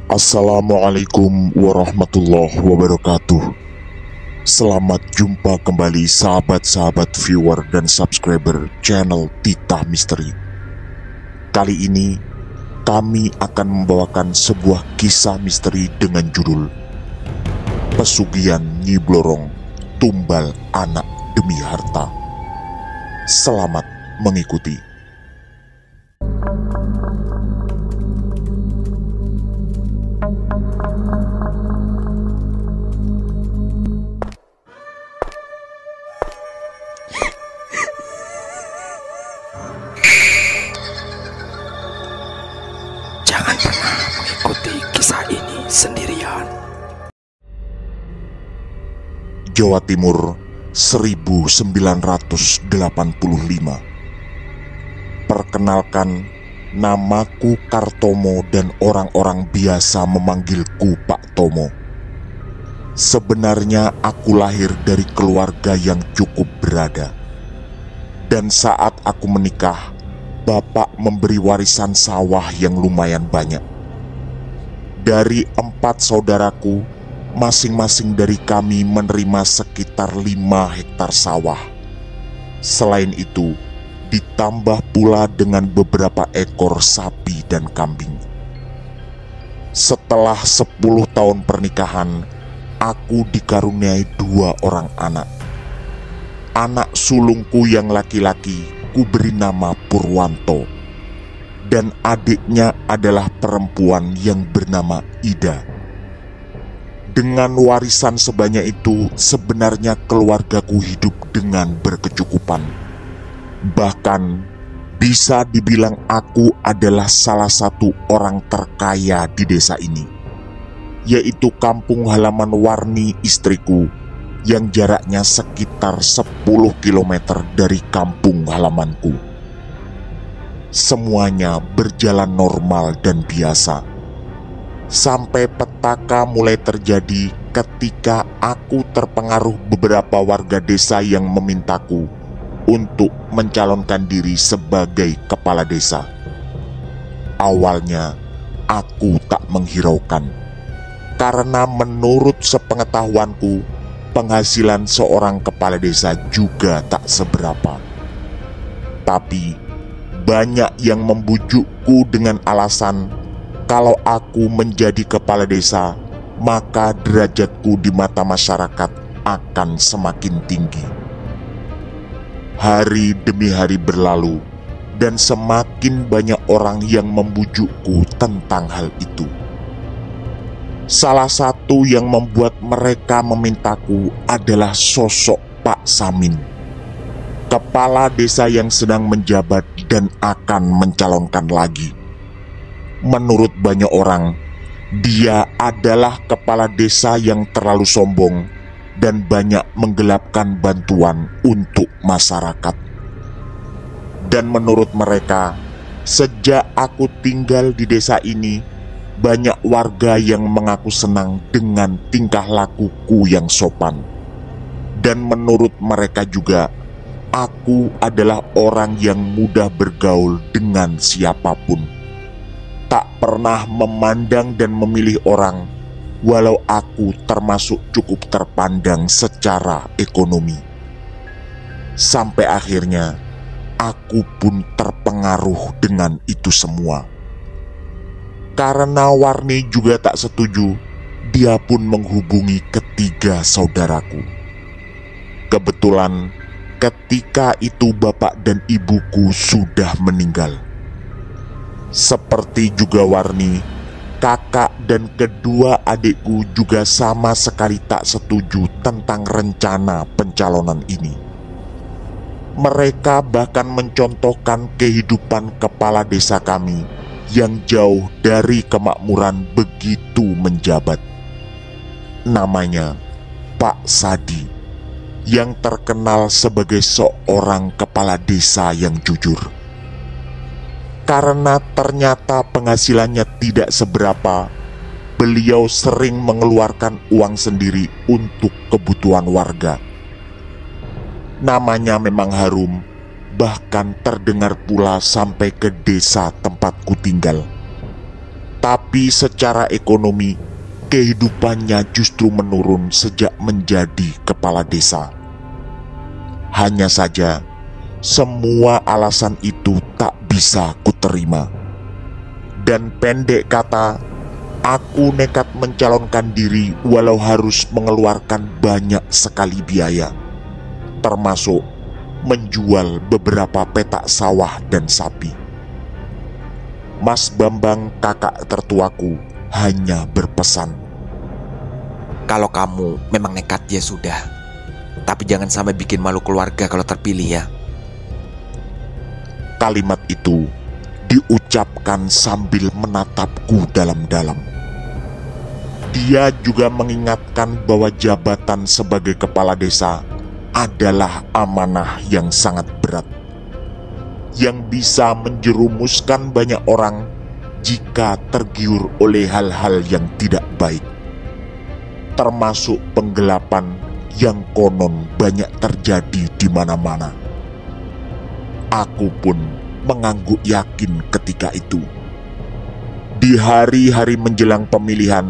Assalamualaikum warahmatullahi wabarakatuh. Selamat jumpa kembali sahabat-sahabat viewer dan subscriber channel Titah Misteri. Kali ini kami akan membawakan sebuah kisah misteri dengan judul Pesugihan Nyi Blorong Tumbal Anak Demi Harta. Selamat mengikuti. Jangan pernah mengikuti kisah ini sendirian. Jawa Timur 1985. Perkenalkan, namaku Kartomo dan orang-orang biasa memanggilku Pak Tomo. Sebenarnya aku lahir dari keluarga yang cukup berada. Dan saat aku menikah, bapak memberi warisan sawah yang lumayan banyak. Dari 4 saudaraku, masing-masing dari kami menerima sekitar 5 hektar sawah. Selain itu, ditambah pula dengan beberapa ekor sapi dan kambing. Setelah 10 tahun pernikahan, aku dikaruniai 2 orang anak. Anak sulungku yang laki-laki kuberi nama Purwanto, dan adiknya adalah perempuan yang bernama Ida. Dengan warisan sebanyak itu, sebenarnya keluargaku hidup dengan berkecukupan. Bahkan bisa dibilang aku adalah salah satu orang terkaya di desa ini, yaitu kampung halaman Warni istriku yang jaraknya sekitar 10 km dari kampung halamanku. Semuanya berjalan normal dan biasa, sampai petaka mulai terjadi ketika aku terpengaruh beberapa warga desa yang memintaku untuk mencalonkan diri sebagai kepala desa. Awalnya aku tak menghiraukan, karena menurut sepengetahuanku, penghasilan seorang kepala desa juga tak seberapa. Tapi banyak yang membujukku dengan alasan kalau aku menjadi kepala desa, maka derajatku di mata masyarakat akan semakin tinggi. Hari demi hari berlalu, dan semakin banyak orang yang membujukku tentang hal itu. Salah satu yang membuat mereka memintaku adalah sosok Pak Samin, kepala desa yang sedang menjabat dan akan mencalonkan lagi. Menurut banyak orang, dia adalah kepala desa yang terlalu sombong dan banyak menggelapkan bantuan untuk masyarakat. Dan menurut mereka, sejak aku tinggal di desa ini, banyak warga yang mengaku senang dengan tingkah lakuku yang sopan. Dan menurut mereka juga, aku adalah orang yang mudah bergaul dengan siapapun. Tak pernah memandang dan memilih orang, walau aku termasuk cukup terpandang secara ekonomi. Sampai akhirnya, aku pun terpengaruh dengan itu semua. Karena Warni juga tak setuju, dia pun menghubungi ketiga saudaraku. Kebetulan ketika itu bapak dan ibuku sudah meninggal. Seperti juga Warni, kakak dan kedua adikku juga sama sekali tak setuju tentang rencana pencalonan ini. Mereka bahkan mencontohkan kehidupan kepala desa kami yang jauh dari kemakmuran begitu menjabat. Namanya Pak Sadi, yang terkenal sebagai seorang kepala desa yang jujur. Karena ternyata penghasilannya tidak seberapa, beliau sering mengeluarkan uang sendiri untuk kebutuhan warga. Namanya memang harum, bahkan terdengar pula sampai ke desa tempatku tinggal. Tapi secara ekonomi, kehidupannya justru menurun sejak menjadi kepala desa. Hanya saja, semua alasan itu tak bisa kuterima. Dan pendek kata, aku nekat mencalonkan diri walau harus mengeluarkan banyak sekali biaya, termasuk menjual beberapa petak sawah dan sapi. Mas Bambang, kakak tertuaku, hanya berpesan, Kalau kamu memang nekat ya sudah, tapi jangan sampai bikin malu keluarga kalau terpilih ya. kalimat itu diucapkan sambil menatapku dalam-dalam. Dia juga mengingatkan bahwa jabatan sebagai kepala desa adalah amanah yang sangat berat, yang bisa menjerumuskan banyak orang jika tergiur oleh hal-hal yang tidak baik, termasuk penggelapan yang konon banyak terjadi di mana-mana. Aku pun mengangguk yakin ketika itu. Di hari-hari menjelang pemilihan,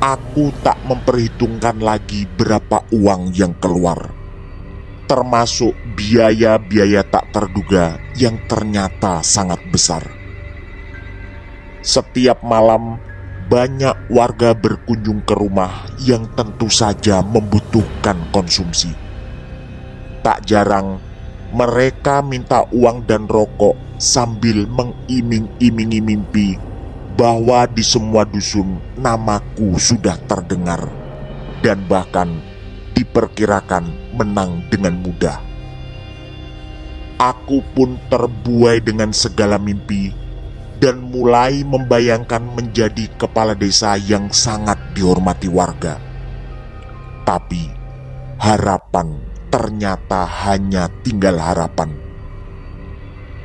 aku tak memperhitungkan lagi berapa uang yang keluar, termasuk biaya-biaya tak terduga yang ternyata sangat besar. Setiap malam, banyak warga berkunjung ke rumah yang tentu saja membutuhkan konsumsi. Tak jarang, mereka minta uang dan rokok sambil mengiming-imingi mimpi bahwa di semua dusun namaku sudah terdengar dan bahkan diperkirakan menang dengan mudah. Aku pun terbuai dengan segala mimpi dan mulai membayangkan menjadi kepala desa yang sangat dihormati warga. Tapi harapan ternyata hanya tinggal harapan.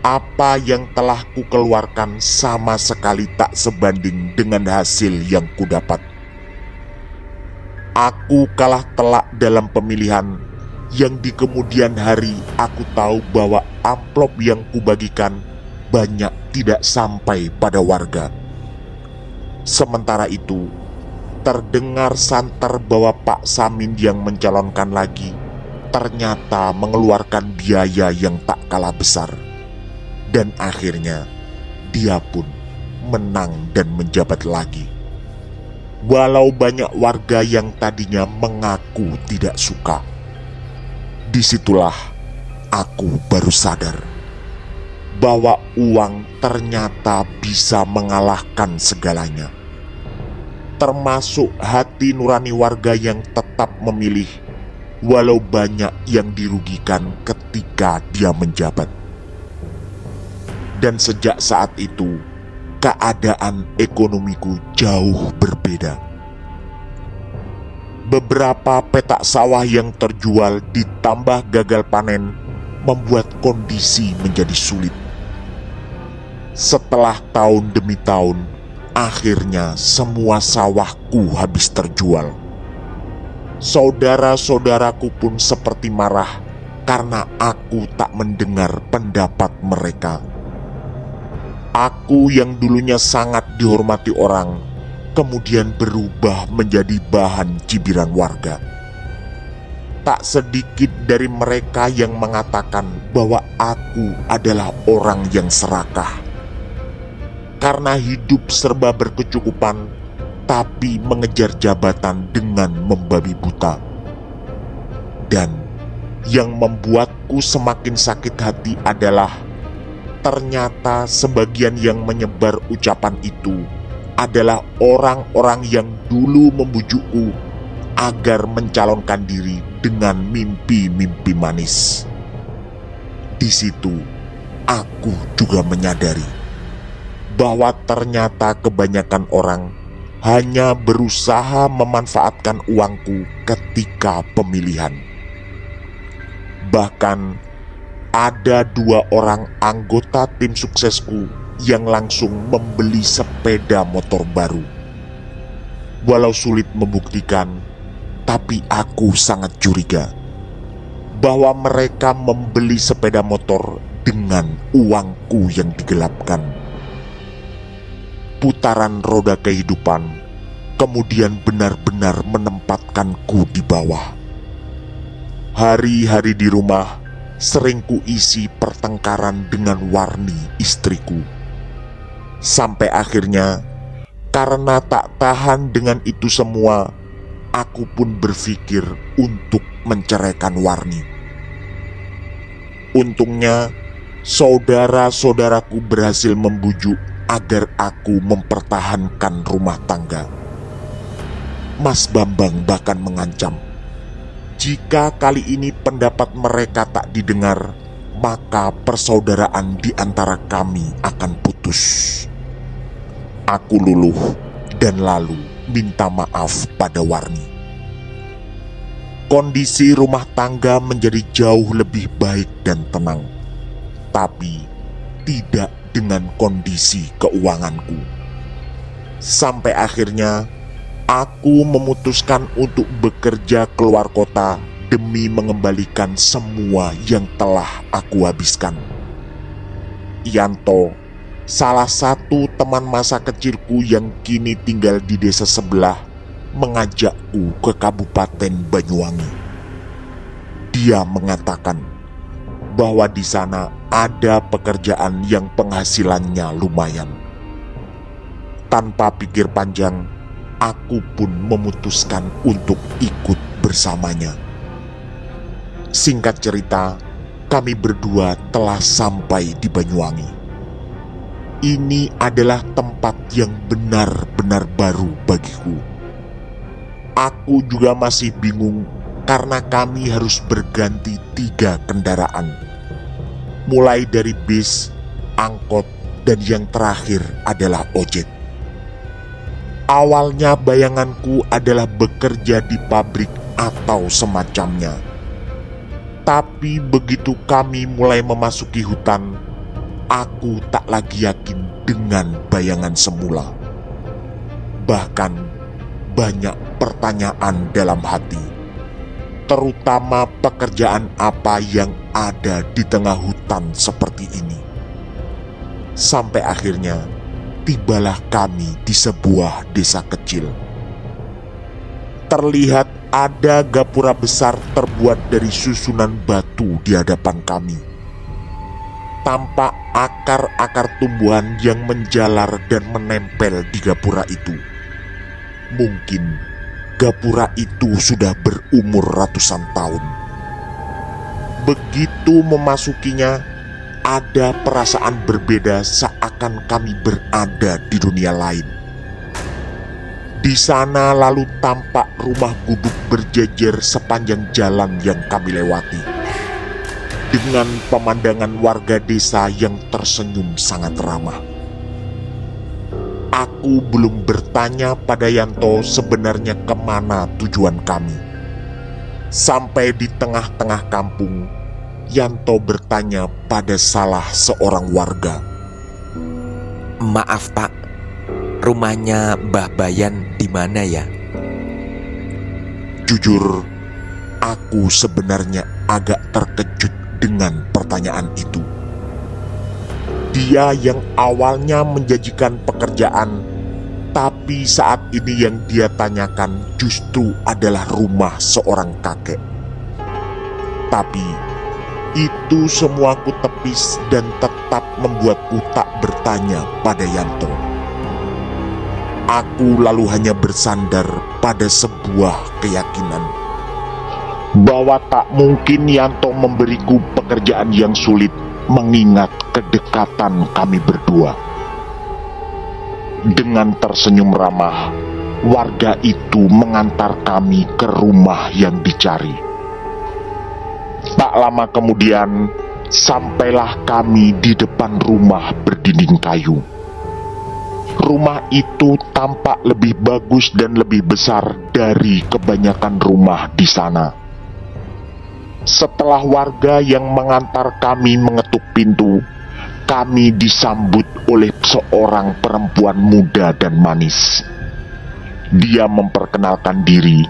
Apa yang telah kukeluarkan sama sekali tak sebanding dengan hasil yang kudapat. Aku kalah telak dalam pemilihan yang di kemudian hari aku tahu bahwa amplop yang kubagikan banyak tidak sampai pada warga. Sementara itu, terdengar santer bahwa Pak Samin yang mencalonkan lagi ternyata mengeluarkan biaya yang tak kalah besar. Dan akhirnya, dia pun menang dan menjabat lagi. Walau banyak warga yang tadinya mengaku tidak suka. Disitulah aku baru sadar bahwa uang ternyata bisa mengalahkan segalanya, termasuk hati nurani warga yang tetap memilih walau banyak yang dirugikan ketika dia menjabat. Dan sejak saat itu, keadaan ekonomiku jauh berbeda. Beberapa petak sawah yang terjual ditambah gagal panen membuat kondisi menjadi sulit. Setelah tahun demi tahun, akhirnya semua sawahku habis terjual. Saudara-saudaraku pun seperti marah karena aku tak mendengar pendapat mereka. Aku yang dulunya sangat dihormati orang, kemudian berubah menjadi bahan cibiran warga. Tak sedikit dari mereka yang mengatakan bahwa aku adalah orang yang serakah, karena hidup serba berkecukupan, tapi mengejar jabatan dengan membabi buta. Dan yang membuatku semakin sakit hati adalah ternyata sebagian yang menyebar ucapan itu adalah orang-orang yang dulu membujukku agar mencalonkan diri dengan mimpi-mimpi manis. Di situ aku juga menyadari bahwa ternyata kebanyakan orang hanya berusaha memanfaatkan uangku ketika pemilihan. Bahkan ada 2 orang anggota tim suksesku yang langsung membeli sepeda motor baru. Walau sulit membuktikan, tapi aku sangat curiga bahwa mereka membeli sepeda motor dengan uangku yang digelapkan. putaran roda kehidupan kemudian benar-benar menempatkanku di bawah. Hari-hari di rumah sering kuisi pertengkaran dengan Warni, istriku. Sampai akhirnya, karena tak tahan dengan itu semua, aku pun berpikir untuk menceraikan Warni. Untungnya, saudara-saudaraku berhasil membujuk agar aku mempertahankan rumah tangga. Mas Bambang bahkan mengancam, jika kali ini pendapat mereka tak didengar, maka persaudaraan di antara kami akan putus. Aku luluh dan lalu minta maaf pada Warni. Kondisi rumah tangga menjadi jauh lebih baik dan tenang, tapi tidak dengan kondisi keuanganku. Sampai akhirnya aku memutuskan untuk bekerja keluar kota demi mengembalikan semua yang telah aku habiskan. Yanto, salah satu teman masa kecilku yang kini tinggal di desa sebelah, mengajakku ke Kabupaten Banyuwangi. Dia mengatakan bahwa di sana ada pekerjaan yang penghasilannya lumayan. Tanpa pikir panjang, aku pun memutuskan untuk ikut bersamanya. Singkat cerita, kami berdua telah sampai di Banyuwangi. Ini adalah tempat yang benar-benar baru bagiku. Aku juga masih bingung karena kami harus berganti 3 kendaraan. Mulai dari bis, angkot, dan yang terakhir adalah ojek. Awalnya bayanganku adalah bekerja di pabrik atau semacamnya. Tapi begitu kami mulai memasuki hutan, aku tak lagi yakin dengan bayangan semula. Bahkan banyak pertanyaan dalam hati, terutama pekerjaan apa yang ada di tengah hutan seperti ini. Sampai akhirnya tibalah kami di sebuah desa kecil. Terlihat ada gapura besar terbuat dari susunan batu di hadapan kami. Tampak akar-akar tumbuhan yang menjalar dan menempel di gapura itu. Mungkin gapura itu sudah berumur ratusan tahun. Begitu memasukinya, ada perasaan berbeda seakan kami berada di dunia lain. Di sana lalu tampak rumah gubuk berjejer sepanjang jalan yang kami lewati, dengan pemandangan warga desa yang tersenyum sangat ramah. Aku belum bertanya pada Yanto sebenarnya kemana tujuan kami. Sampai di tengah-tengah kampung, Yanto bertanya pada salah seorang warga. Maaf Pak, rumahnya Mbah Bayan di mana ya? Jujur, aku sebenarnya agak terkejut dengan pertanyaan itu. Dia yang awalnya menjanjikan pekerjaan, tapi saat ini yang dia tanyakan justru adalah rumah seorang kakek. Tapi itu semua ku tepis dan tetap membuatku tak bertanya pada Yanto. Aku lalu hanya bersandar pada sebuah keyakinan bahwa tak mungkin Yanto memberiku pekerjaan yang sulit mengingat kedekatan kami berdua. Dengan tersenyum ramah, warga itu mengantar kami ke rumah yang dicari. Tak lama kemudian, sampailah kami di depan rumah berdinding kayu. Rumah itu tampak lebih bagus dan lebih besar dari kebanyakan rumah di sana. Setelah warga yang mengantar kami mengetuk pintu, kami disambut oleh seorang perempuan muda dan manis. Dia memperkenalkan diri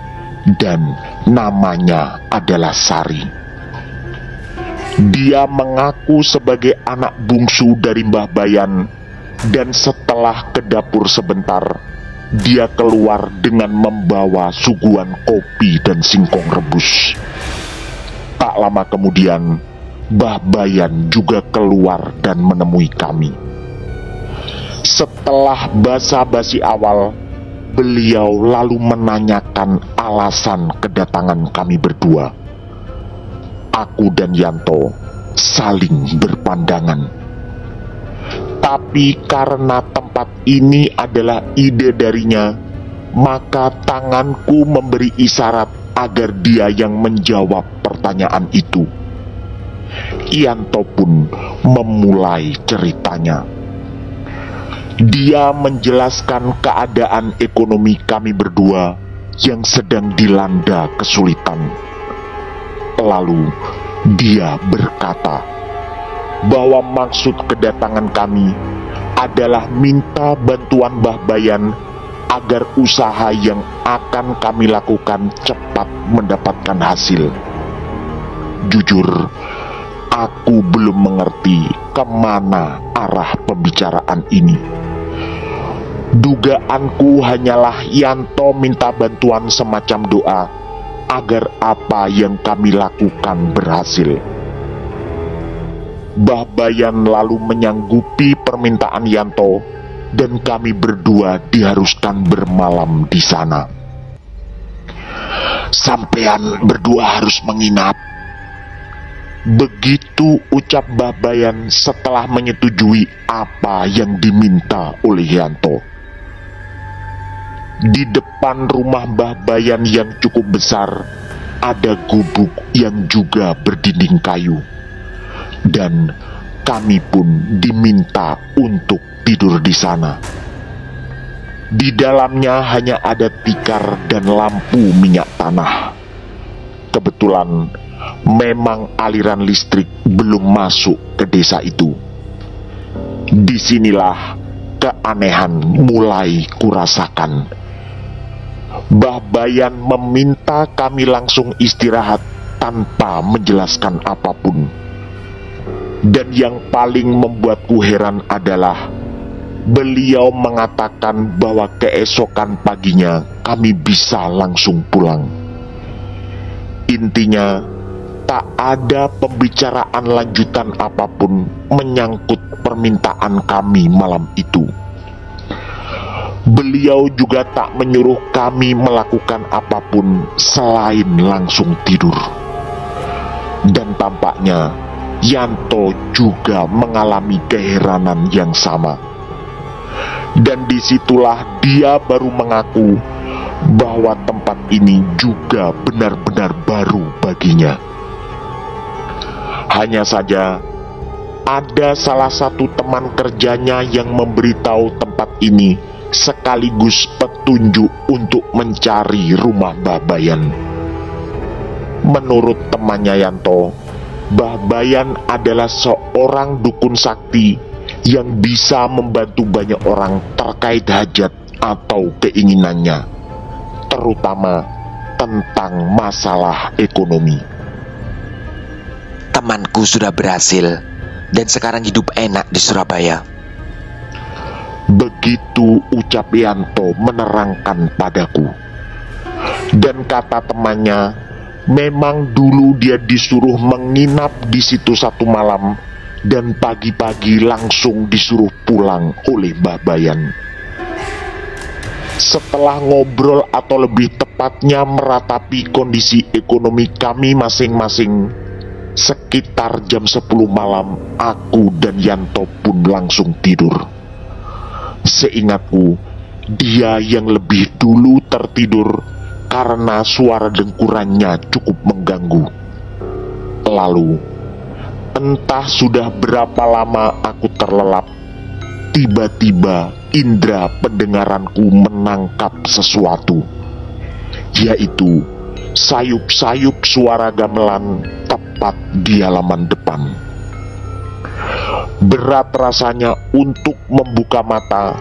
dan namanya adalah Sari. Dia mengaku sebagai anak bungsu dari Mbah Bayan Dan setelah ke dapur sebentar, dia keluar dengan membawa suguhan kopi dan singkong rebus. Tak lama kemudian, Mbah Bayan juga keluar dan menemui kami. Setelah basa-basi awal, beliau lalu menanyakan alasan kedatangan kami berdua. Aku dan Yanto saling berpandangan. Tapi karena tempat ini adalah ide darinya, maka tanganku memberi isyarat agar dia yang menjawab pertanyaan itu. Yanto pun memulai ceritanya. Dia menjelaskan keadaan ekonomi kami berdua yang sedang dilanda kesulitan. Lalu dia berkata bahwa maksud kedatangan kami adalah minta bantuan Mbah Bayan agar usaha yang akan kami lakukan cepat mendapatkan hasil. Jujur, aku belum mengerti kemana arah pembicaraan ini. Dugaanku hanyalah Yanto minta bantuan semacam doa agar apa yang kami lakukan berhasil. Mbah Bayan lalu menyanggupi permintaan Yanto dan kami berdua diharuskan bermalam di sana. Sampean berdua harus menginap. Begitu ucap Mbah Bayan setelah menyetujui apa yang diminta oleh Yanto. Di depan rumah Mbah Bayan yang cukup besar, ada gubuk yang juga berdinding kayu. Dan kami pun diminta untuk tidur di sana. Di dalamnya hanya ada tikar dan lampu minyak tanah. Kebetulan memang aliran listrik belum masuk ke desa itu. Disinilah keanehan mulai kurasakan. Mbah Bayan meminta kami langsung istirahat tanpa menjelaskan apapun. Dan yang paling membuatku heran adalah beliau mengatakan bahwa keesokan paginya kami bisa langsung pulang. Intinya, tak ada pembicaraan lanjutan apapun menyangkut permintaan kami malam itu. Beliau juga tak menyuruh kami melakukan apapun selain langsung tidur. Dan tampaknya Yanto juga mengalami keheranan yang sama. Dan disitulah dia baru mengaku bahwa tempat ini juga benar-benar baru baginya. Hanya saja ada salah satu teman kerjanya yang memberitahu tempat ini sekaligus petunjuk untuk mencari rumah Mbah Bayan. Menurut temannya Yanto, Mbah Bayan adalah seorang dukun sakti yang bisa membantu banyak orang terkait hajat atau keinginannya, terutama tentang masalah ekonomi. Temanku sudah berhasil dan sekarang hidup enak di Surabaya. Begitu ucap Yanto menerangkan padaku. Dan kata temannya, memang dulu dia disuruh menginap di situ satu malam dan pagi-pagi langsung disuruh pulang oleh Mbah Bayan. Setelah ngobrol atau lebih tepatnya meratapi kondisi ekonomi kami masing-masing, sekitar jam 10 malam aku dan Yanto pun langsung tidur. Seingatku, dia yang lebih dulu tertidur karena suara dengkurannya cukup mengganggu. Lalu, entah sudah berapa lama aku terlelap, tiba-tiba indera pendengaranku menangkap sesuatu, yaitu sayup-sayup suara gamelan tepat di halaman depan. Berat rasanya untuk membuka mata,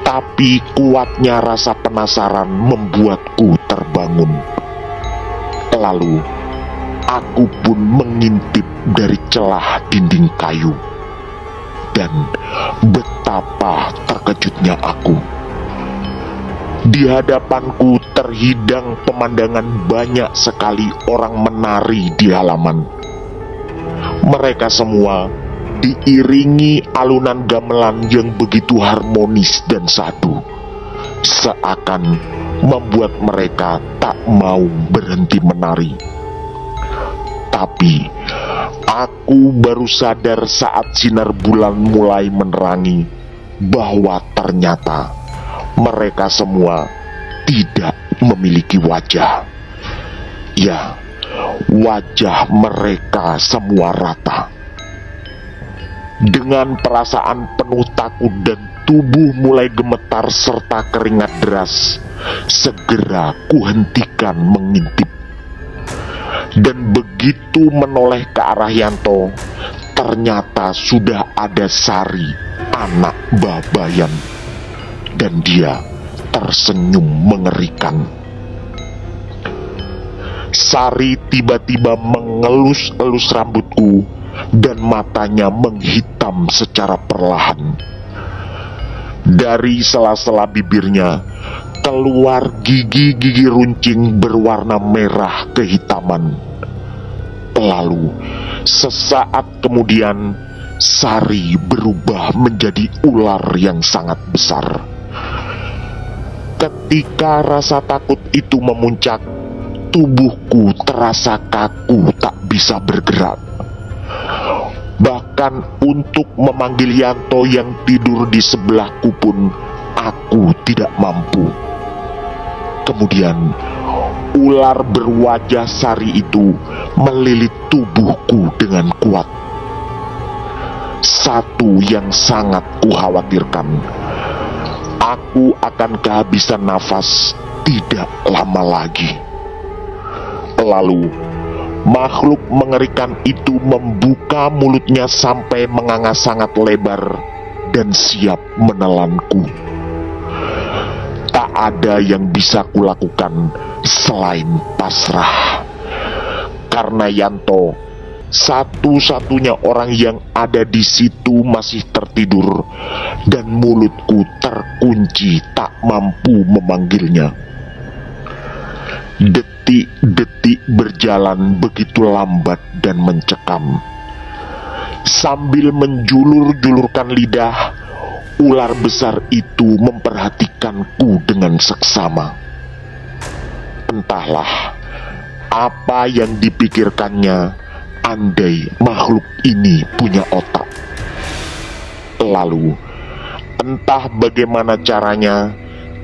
tapi kuatnya rasa penasaran membuatku terbangun. Lalu, aku pun mengintip dari celah dinding kayu. dan betapa terkejutnya aku. Di hadapanku terhidang pemandangan banyak sekali orang menari di halaman. Mereka semua diiringi alunan gamelan yang begitu harmonis dan sadu, seakan membuat mereka tak mau berhenti menari. Tapi aku baru sadar saat sinar bulan mulai menerangi bahwa ternyata mereka semua tidak memiliki wajah. Ya, wajah mereka semua rata. Dengan perasaan penuh takut dan tubuh mulai gemetar serta keringat deras, segera kuhentikan mengintip. Dan begitu menoleh ke arah Yanto, ternyata sudah ada Sari, anak Babayan. Dan dia tersenyum mengerikan. Sari tiba-tiba mengelus-elus rambutku dan matanya menghitam secara perlahan. Dari sela-sela bibirnya keluar gigi-gigi runcing berwarna merah kehitaman. Lalu sesaat kemudian Sari berubah menjadi ular yang sangat besar. Ketika rasa takut itu memuncak, tubuhku terasa kaku, tak bisa bergerak. Bahkan untuk memanggil Yanto yang tidur di sebelahku pun aku tidak mampu. Kemudian ular berwajah Sari itu melilit tubuhku dengan kuat. Satu yang sangat kukhawatirkan, aku akan kehabisan nafas tidak lama lagi. Lalu makhluk mengerikan itu membuka mulutnya sampai menganga sangat lebar dan siap menelanku. Tak ada yang bisa kulakukan selain pasrah. Karena Yanto, satu-satunya orang yang ada di situ, masih tertidur dan mulutku terkunci, tak mampu memanggilnya. Detik-detik berjalan begitu lambat dan mencekam. Sambil menjulur-julurkan lidah, ular besar itu memperhatikanku dengan seksama. Entahlah apa yang dipikirkannya, andai makhluk ini punya otak. Lalu entah bagaimana caranya,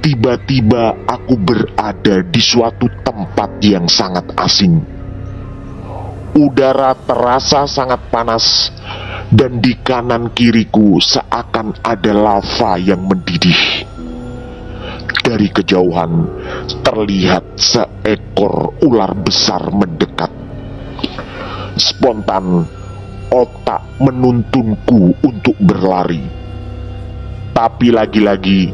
tiba-tiba aku berada di suatu tempat yang sangat asing. Udara terasa sangat panas, dan di kanan kiriku seakan ada lava yang mendidih. Dari kejauhan terlihat seekor ular besar mendekat. Spontan otak menuntunku untuk berlari. Tapi lagi-lagi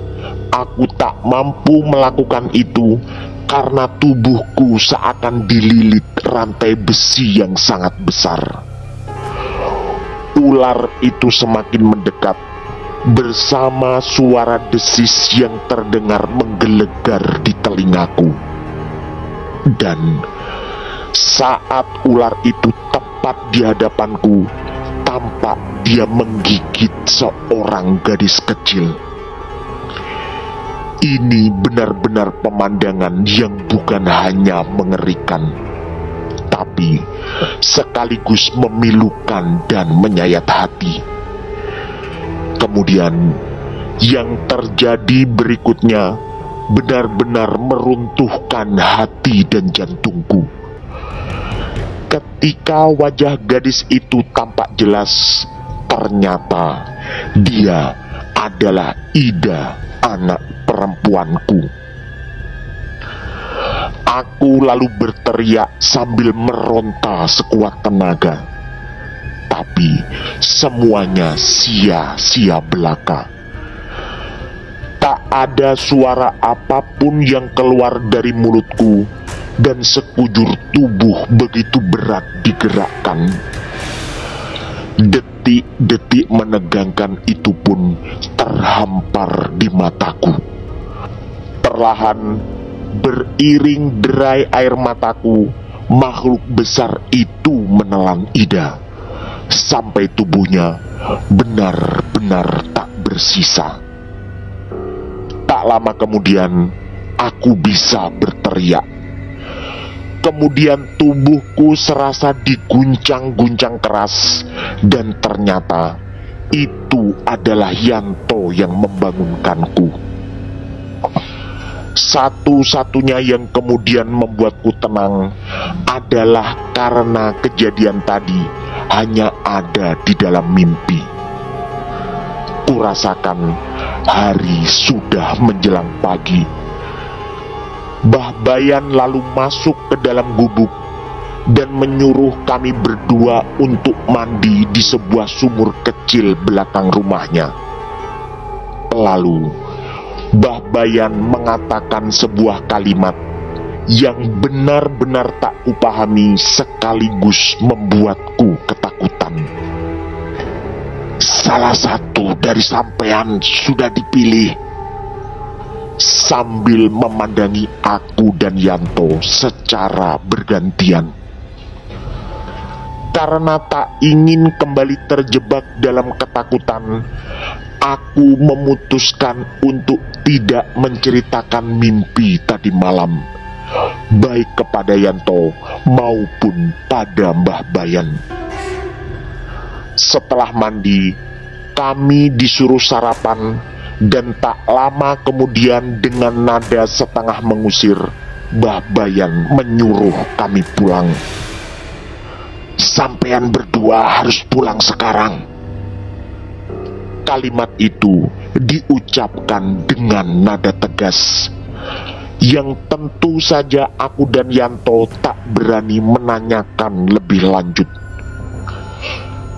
aku tak mampu melakukan itu karena tubuhku seakan dililit rantai besi yang sangat besar. Ular itu semakin mendekat bersama suara desis yang terdengar menggelegar di telingaku. Dan saat ular itu tepat di hadapanku, tampak dia menggigit seorang gadis kecil. Ini benar-benar pemandangan yang bukan hanya mengerikan, tapi sekaligus memilukan dan menyayat hati. Kemudian yang terjadi berikutnya benar-benar meruntuhkan hati dan jantungku. Ketika wajah gadis itu tampak jelas, ternyata dia adalah Ida, anak perempuanku. Aku lalu berteriak sambil meronta sekuat tenaga. Tapi semuanya sia-sia belaka. Tak ada suara apapun yang keluar dari mulutku, dan sekujur tubuh begitu berat digerakkan. Detik-detik menegangkan itu pun terhampar di mataku. Perlahan, beriring derai air mataku, makhluk besar itu menelan Ida sampai tubuhnya benar-benar tak bersisa. Tak lama kemudian, aku bisa berteriak. Kemudian tubuhku serasa diguncang-guncang keras, dan ternyata itu adalah Yanto yang membangunkanku. Satu-satunya yang kemudian membuatku tenang adalah karena kejadian tadi hanya ada di dalam mimpi. Kurasakan hari sudah menjelang pagi. Mbah Bayan lalu masuk ke dalam gubuk dan menyuruh kami berdua untuk mandi di sebuah sumur kecil belakang rumahnya. Lalu Mbah Bayan mengatakan sebuah kalimat yang benar-benar tak kupahami sekaligus membuatku ketakutan. "Salah satu dari sampean sudah dipilih," sambil memandangi aku dan Yanto secara bergantian. Karena tak ingin kembali terjebak dalam ketakutan, aku memutuskan untuk tidak menceritakan mimpi tadi malam, baik kepada Yanto maupun pada Mbah Bayan. Setelah mandi, kami disuruh sarapan. Dan tak lama kemudian dengan nada setengah mengusir, Mbah Bayan menyuruh kami pulang. "Sampean berdua harus pulang sekarang." Kalimat itu diucapkan dengan nada tegas, yang tentu saja aku dan Yanto tak berani menanyakan lebih lanjut.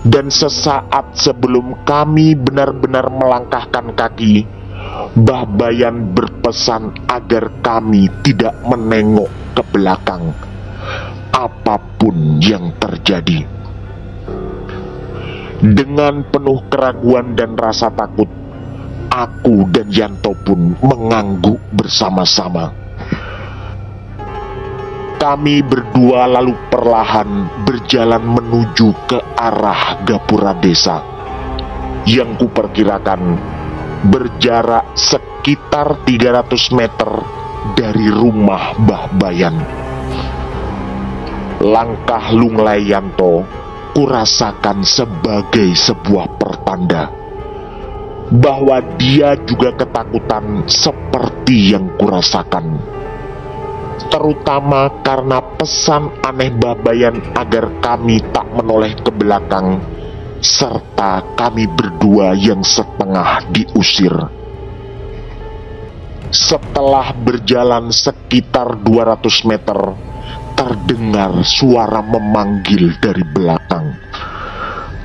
Dan sesaat sebelum kami benar-benar melangkahkan kaki, Mbah Bayan berpesan agar kami tidak menengok ke belakang, apapun yang terjadi. Dengan penuh keraguan dan rasa takut, aku dan Yanto pun mengangguk bersama-sama. Kami berdua lalu perlahan berjalan menuju ke arah gapura desa, yang kuperkirakan berjarak sekitar 300 meter dari rumah Mbah Bayan. Langkah lunglai Yanto kurasakan sebagai sebuah pertanda bahwa dia juga ketakutan seperti yang kurasakan. Terutama karena pesan aneh Mbah Bayan agar kami tak menoleh ke belakang, serta kami berdua yang setengah diusir. Setelah berjalan sekitar 200 meter, terdengar suara memanggil dari belakang.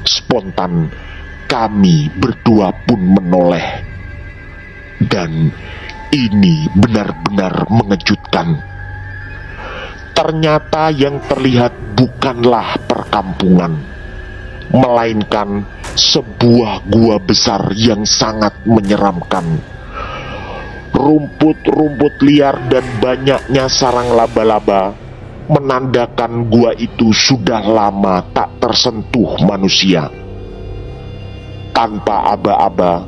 Spontan, kami berdua pun menoleh. Dan ini benar-benar mengejutkan. Ternyata yang terlihat bukanlah perkampungan, melainkan sebuah gua besar yang sangat menyeramkan. Rumput-rumput liar dan banyaknya sarang laba-laba menandakan gua itu sudah lama tak tersentuh manusia. Tanpa aba-aba,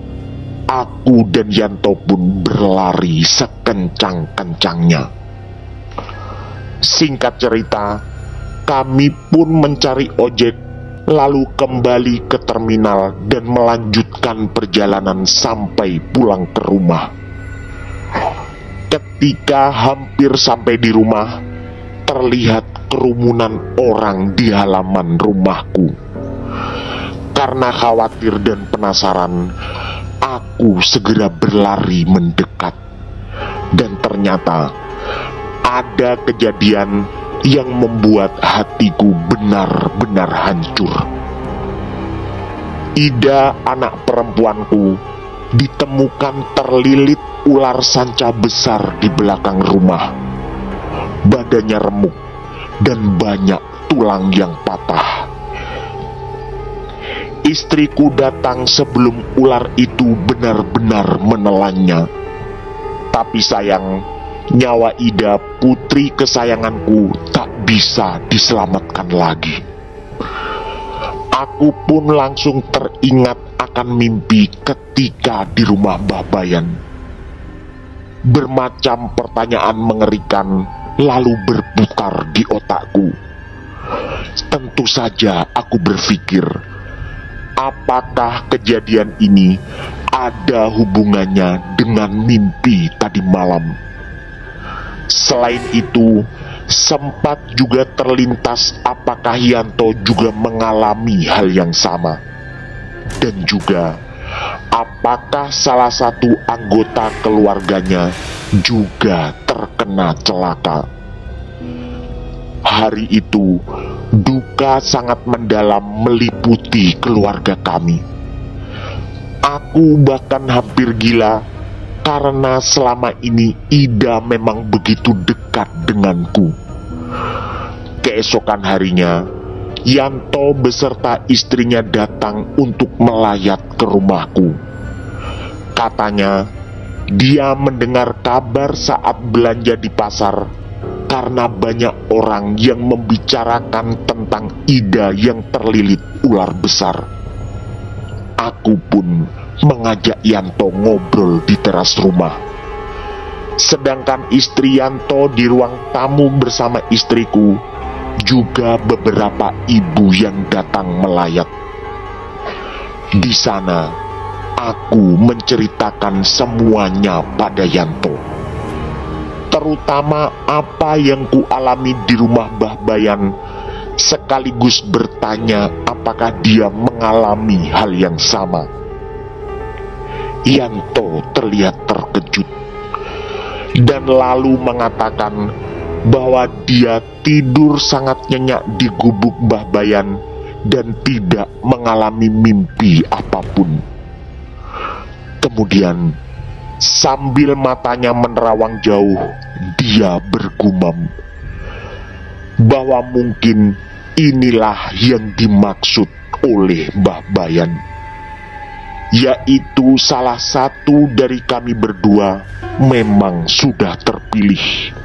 aku dan Yanto pun berlari sekencang-kencangnya. Singkat cerita, kami pun mencari ojek, lalu kembali ke terminal dan melanjutkan perjalanan sampai pulang ke rumah. Ketika hampir sampai di rumah, terlihat kerumunan orang di halaman rumahku. Karena khawatir dan penasaran, aku segera berlari mendekat. Dan ternyata ada kejadian yang membuat hatiku benar-benar hancur. Ida, anak perempuanku, ditemukan terlilit ular sanca besar di belakang rumah. Badannya remuk dan banyak tulang yang patah. Istriku datang sebelum ular itu benar-benar menelannya. Tapi sayang, nyawa Ida, putri kesayanganku, tak bisa diselamatkan lagi. Aku pun langsung teringat akan mimpi ketika di rumah Mbah Bayan. Bermacam pertanyaan mengerikan lalu berputar di otakku. Tentu saja aku berpikir, apakah kejadian ini ada hubungannya dengan mimpi tadi malam? Selain itu, sempat juga terlintas apakah Yanto juga mengalami hal yang sama. Dan juga, apakah salah satu anggota keluarganya juga terkena celaka. Hari itu, duka sangat mendalam meliputi keluarga kami. Aku bahkan hampir gila karena selama ini Ida memang begitu dekat denganku. Keesokan harinya, Yanto beserta istrinya datang untuk melayat ke rumahku. Katanya, dia mendengar kabar saat belanja di pasar karena banyak orang yang membicarakan tentang Ida yang terlilit ular besar. Aku pun mengajak Yanto ngobrol di teras rumah. Sedangkan istri Yanto di ruang tamu bersama istriku, juga beberapa ibu yang datang melayat. Di sana, aku menceritakan semuanya pada Yanto, terutama apa yang kualami di rumah Mbah Bayan, sekaligus bertanya apakah dia mengalami hal yang sama. Yanto terlihat terkejut dan lalu mengatakan bahwa dia tidur sangat nyenyak di gubuk Mbah Bayan dan tidak mengalami mimpi apapun. Kemudian, sambil matanya menerawang jauh, dia bergumam bahwa mungkin inilah yang dimaksud oleh Mbah Bayan, yaitu salah satu dari kami berdua memang sudah terpilih.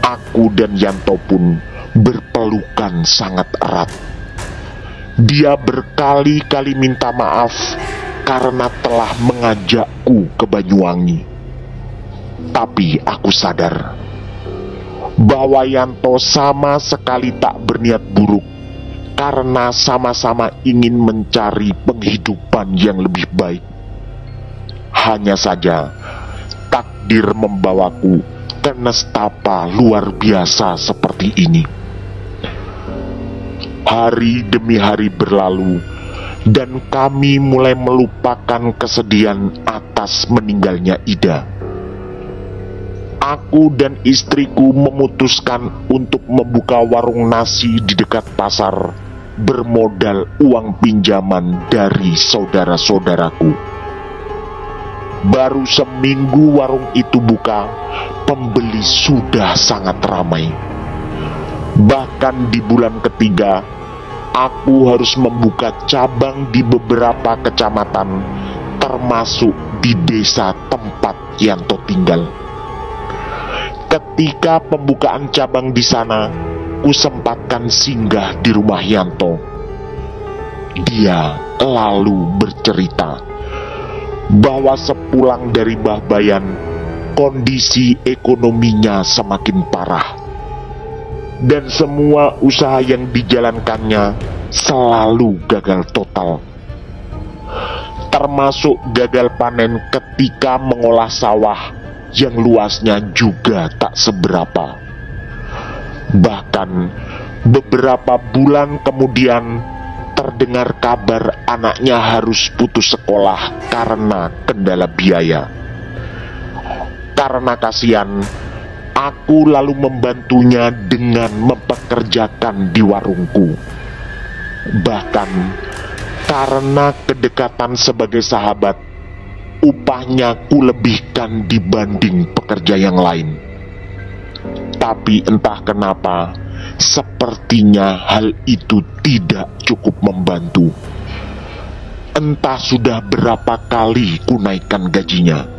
Aku dan Yanto pun berpelukan sangat erat. Dia berkali-kali minta maaf karena telah mengajakku ke Banyuwangi. Tapi aku sadar bahwa Yanto sama sekali tak berniat buruk karena sama-sama ingin mencari penghidupan yang lebih baik. Hanya saja takdir membawaku ke nestapa luar biasa seperti ini. Hari demi hari berlalu dan kami mulai melupakan kesedihan atas meninggalnya Ida. Aku dan istriku memutuskan untuk membuka warung nasi di dekat pasar bermodal uang pinjaman dari saudara-saudaraku. Baru seminggu warung itu buka, pembeli sudah sangat ramai. Bahkan di bulan ketiga, aku harus membuka cabang di beberapa kecamatan, termasuk di desa tempat Yanto tinggal. Ketika pembukaan cabang di sana, kusempatkan singgah di rumah Yanto. Dia lalu bercerita bahwa sepulang dari Mbah Bayan, kondisi ekonominya semakin parah dan semua usaha yang dijalankannya selalu gagal total, termasuk gagal panen ketika mengolah sawah yang luasnya juga tak seberapa. Bahkan beberapa bulan kemudian terdengar kabar anaknya harus putus sekolah karena kendala biaya. Karena kasihan, aku lalu membantunya dengan mempekerjakan di warungku. Bahkan karena kedekatan sebagai sahabat, upahnya kulebihkan dibanding pekerja yang lain. Tapi entah kenapa, Sepertinya hal itu tidak cukup membantu. Entah sudah berapa kali kunaikkan gajinya,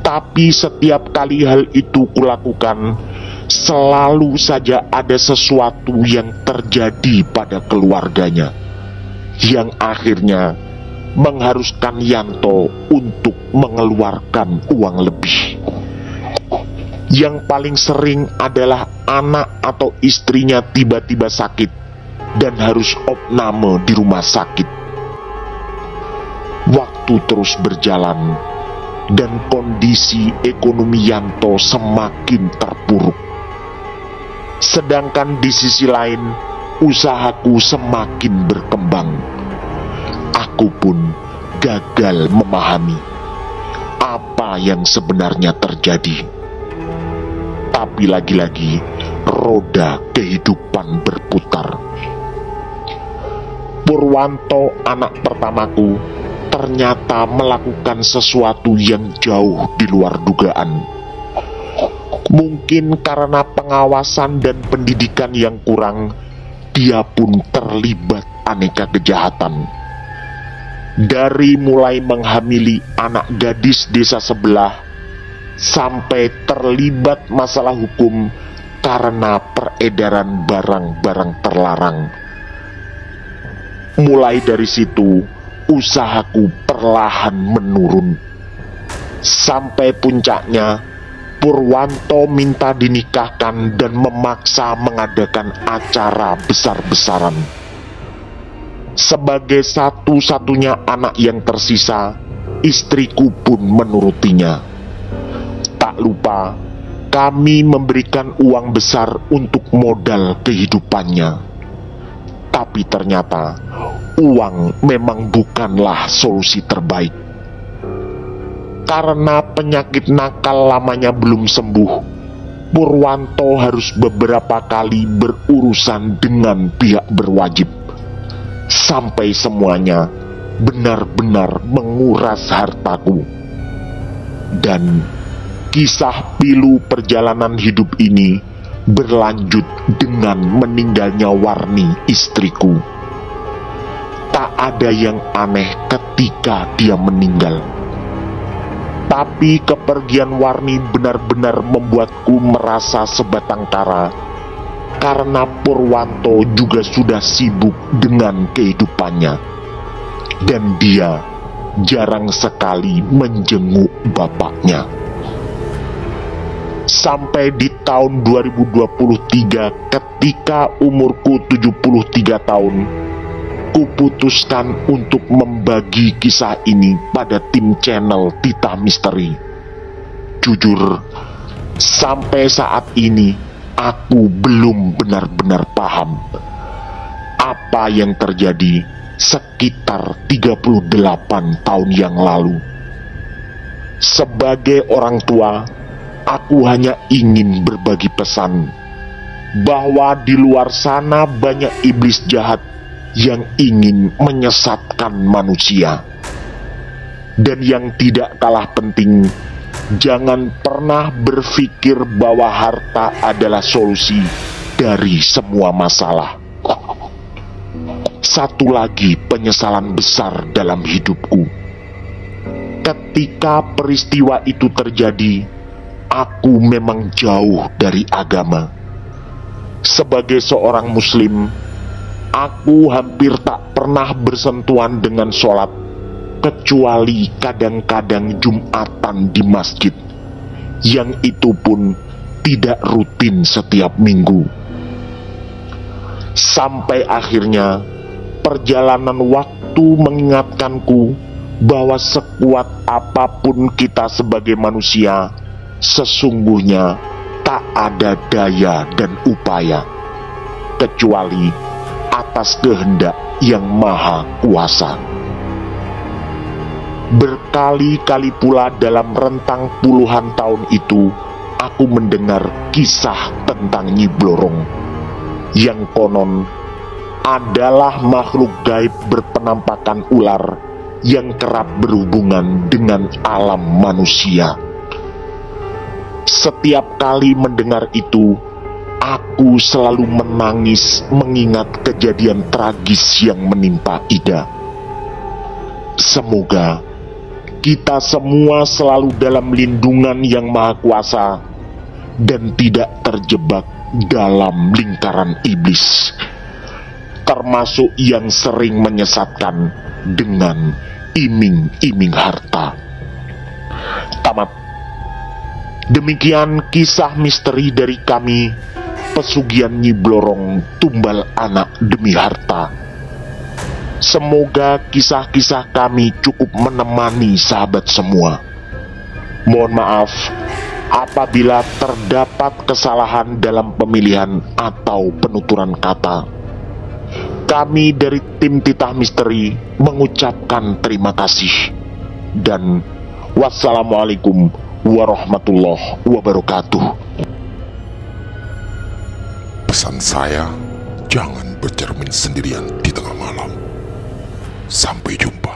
tapi setiap kali hal itu kulakukan, selalu saja ada sesuatu yang terjadi pada keluarganya, yang akhirnya mengharuskan Yanto untuk mengeluarkan uang lebih. Yang paling sering adalah anak atau istrinya tiba-tiba sakit dan harus opname di rumah sakit. Waktu terus berjalan dan kondisi ekonomi Yanto semakin terpuruk. Sedangkan di sisi lain, usahaku semakin berkembang. Aku pun gagal memahami apa yang sebenarnya terjadi. Tapi lagi-lagi roda kehidupan berputar. Purwanto, anak pertamaku, ternyata melakukan sesuatu yang jauh di luar dugaan. Mungkin karena pengawasan dan pendidikan yang kurang, dia pun terlibat aneka kejahatan. Dari mulai menghamili anak gadis desa sebelah, sampai terlibat masalah hukum karena peredaran barang-barang terlarang. Mulai dari situ, usahaku perlahan menurun. Sampai puncaknya, Purwanto minta dinikahkan dan memaksa mengadakan acara besar-besaran. Sebagai satu-satunya anak yang tersisa, istriku pun menurutinya. Tak lupa, kami memberikan uang besar untuk modal kehidupannya. Tapi ternyata uang memang bukanlah solusi terbaik. Karena penyakit nakal lamanya belum sembuh, Purwanto harus beberapa kali berurusan dengan pihak berwajib, sampai semuanya benar-benar menguras hartaku. Dan kisah pilu perjalanan hidup ini berlanjut dengan meninggalnya Warni, istriku. Tak ada yang aneh ketika dia meninggal. Tapi kepergian Warni benar-benar membuatku merasa sebatang kara, karena Purwanto juga sudah sibuk dengan kehidupannya, dan dia jarang sekali menjenguk bapaknya. Sampai di tahun 2023, ketika umurku 73 tahun, kuputuskan untuk membagi kisah ini pada tim channel Tita Misteri. Jujur, sampai saat ini aku belum benar-benar paham apa yang terjadi sekitar 38 tahun yang lalu. Sebagai orang tua, aku hanya ingin berbagi pesan bahwa di luar sana banyak iblis jahat yang ingin menyesatkan manusia. Dan yang tidak kalah penting, jangan pernah berpikir bahwa harta adalah solusi dari semua masalah. Satu lagi penyesalan besar dalam hidupku. Ketika peristiwa itu terjadi, aku memang jauh dari agama. Sebagai seorang muslim, aku hampir tak pernah bersentuhan dengan sholat, kecuali kadang-kadang Jumatan di masjid, yang itu pun tidak rutin setiap minggu. Sampai akhirnya perjalanan waktu mengingatkanku bahwa sekuat apapun kita sebagai manusia, sesungguhnya tak ada daya dan upaya kecuali atas kehendak yang maha kuasa. Berkali-kali pula dalam rentang puluhan tahun itu, aku mendengar kisah tentang Nyi Blorong, yang konon adalah makhluk gaib berpenampakan ular yang kerap berhubungan dengan alam manusia. Setiap kali mendengar itu, aku selalu menangis mengingat kejadian tragis yang menimpa Ida. Semoga kita semua selalu dalam lindungan Yang Maha Kuasa dan tidak terjebak dalam lingkaran iblis, termasuk yang sering menyesatkan dengan iming-iming harta. Tamat. Demikian kisah misteri dari kami, Pesugihan Nyi Blorong Tumbal Anak Demi Harta. Semoga kisah-kisah kami cukup menemani sahabat semua. Mohon maaf apabila terdapat kesalahan dalam pemilihan atau penuturan kata. Kami dari tim Titah Misteri mengucapkan terima kasih. Dan wassalamualaikum warahmatullahi wabarakatuh. Pesan saya, jangan bercermin sendirian di tengah malam. Sampai jumpa.